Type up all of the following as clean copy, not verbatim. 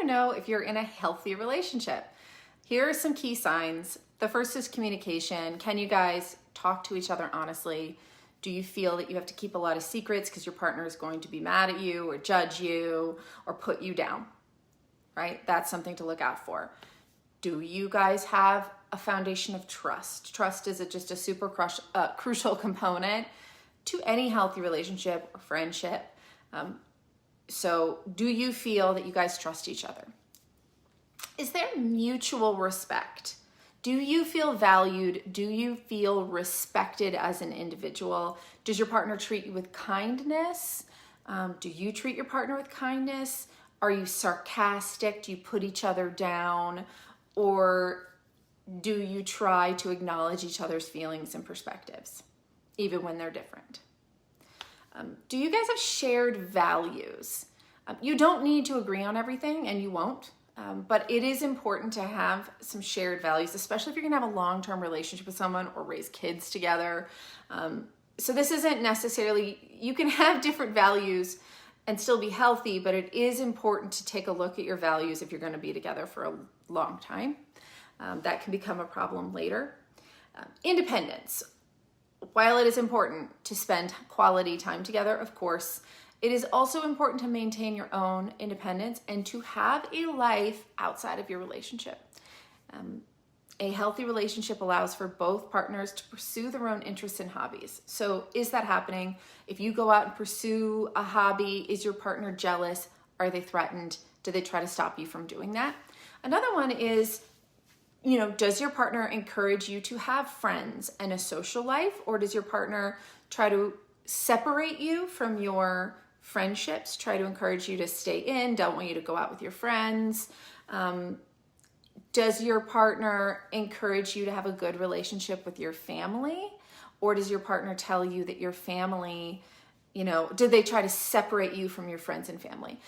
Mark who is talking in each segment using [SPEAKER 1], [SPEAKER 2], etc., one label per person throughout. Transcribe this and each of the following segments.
[SPEAKER 1] know if you're in a healthy relationship. Here are some key signs. The first is communication. Can you guys talk to each other honestly? Do you feel that you have to keep a lot of secrets because your partner is going to be mad at you or judge you or put you down, right? That's something to look out for. Do you guys have a foundation of trust? Trust is just a super crucial component to any healthy relationship or friendship. So do you feel that you guys trust each other? Is there mutual respect? Do you feel valued? Do you feel respected as an individual? Does your partner treat you with kindness? Do you treat your partner with kindness? Are you sarcastic? Do you put each other down? Or do you try to acknowledge each other's feelings and perspectives, even when they're different? Do you guys have shared values? You don't need to agree on everything, and you won't. But it is important to have some shared values, especially if you're gonna have a long-term relationship with someone or raise kids together. So this isn't necessarily, you can have different values and still be healthy, but it is important to take a look at your values if you're gonna be together for a long time. That can become a problem later. Independence. While it is important to spend quality time together, of course, it is also important to maintain your own independence and to have a life outside of your relationship. A healthy relationship allows for both partners to pursue their own interests and hobbies. So is that happening? If you go out and pursue a hobby, is your partner jealous? Are they threatened? Do they try to stop you from doing that? Another one is, does your partner encourage you to have friends and a social life, or does your partner try to separate you from your friendships, try to encourage you to stay in, don't want you to go out with your friends? Does your partner encourage you to have a good relationship with your family? Or does your partner tell you that your family, do they try to separate you from your friends and family?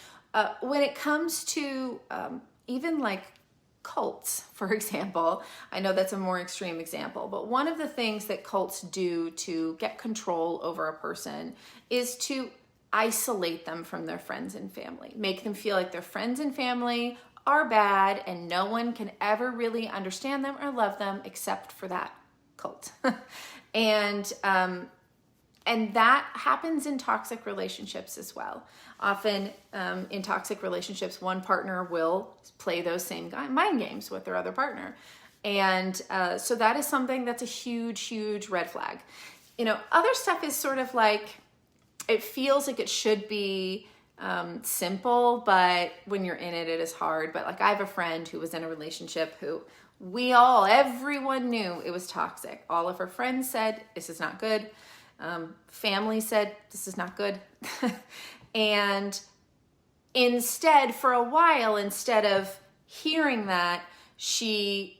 [SPEAKER 1] When it comes to even like cults, for example, I know that's a more extreme example, but one of the things that cults do to get control over a person is to isolate them from their friends and family, make them feel like their friends and family are bad and no one can ever really understand them or love them except for that cult. And that happens in toxic relationships as well. Often in toxic relationships, one partner will play those same mind games with their other partner. And so that is something that's a huge, huge red flag. Other stuff is sort of like, it feels like it should be simple, but when you're in it, it is hard. But like I have a friend who was in a relationship who everyone knew it was toxic. All of her friends said, this is not good. Family said, this is not good. And instead, for a while, instead of hearing that, she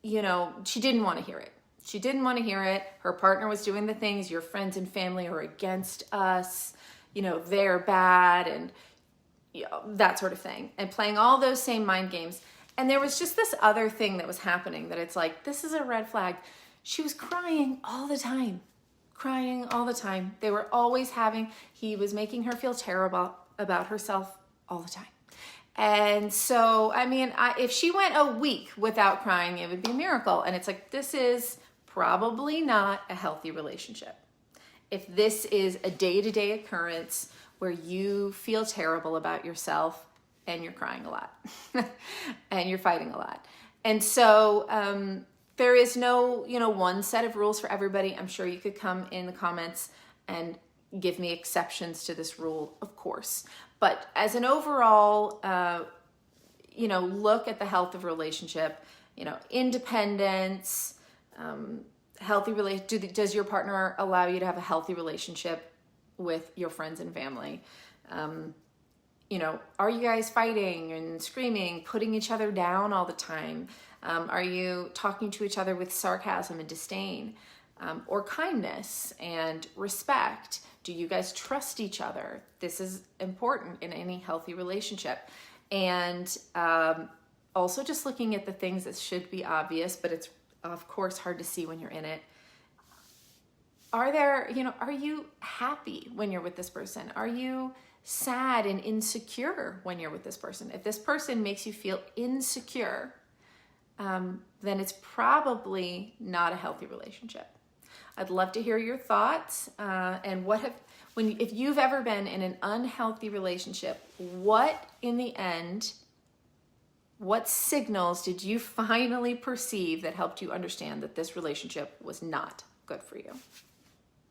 [SPEAKER 1] didn't want to hear it. She didn't want to hear it. Her partner was doing the things, your friends and family are against us, they're bad, and that sort of thing. And playing all those same mind games. And there was just this other thing that was happening that it's like, this is a red flag. She was crying all the time. They were always he was making her feel terrible about herself all the time. And so, if she went a week without crying, it would be a miracle. And it's like, this is probably not a healthy relationship. If this is a day-to-day occurrence where you feel terrible about yourself and you're crying a lot and you're fighting a lot. And so, there is no, one set of rules for everybody. I'm sure you could come in the comments and give me exceptions to this rule, of course. But as an overall, look at the health of relationship, independence, does your partner allow you to have a healthy relationship with your friends and family? Are you guys fighting and screaming, putting each other down all the time? Are you talking to each other with sarcasm and disdain, or kindness and respect? Do you guys trust each other? This is important in any healthy relationship. And also just looking at the things that should be obvious, but it's of course hard to see when you're in it. Are you happy when you're with this person? Are you sad and insecure when you're with this person. If this person makes you feel insecure, then it's probably not a healthy relationship. I'd love to hear your thoughts, and if you've ever been in an unhealthy relationship, what signals did you finally perceive that helped you understand that this relationship was not good for you?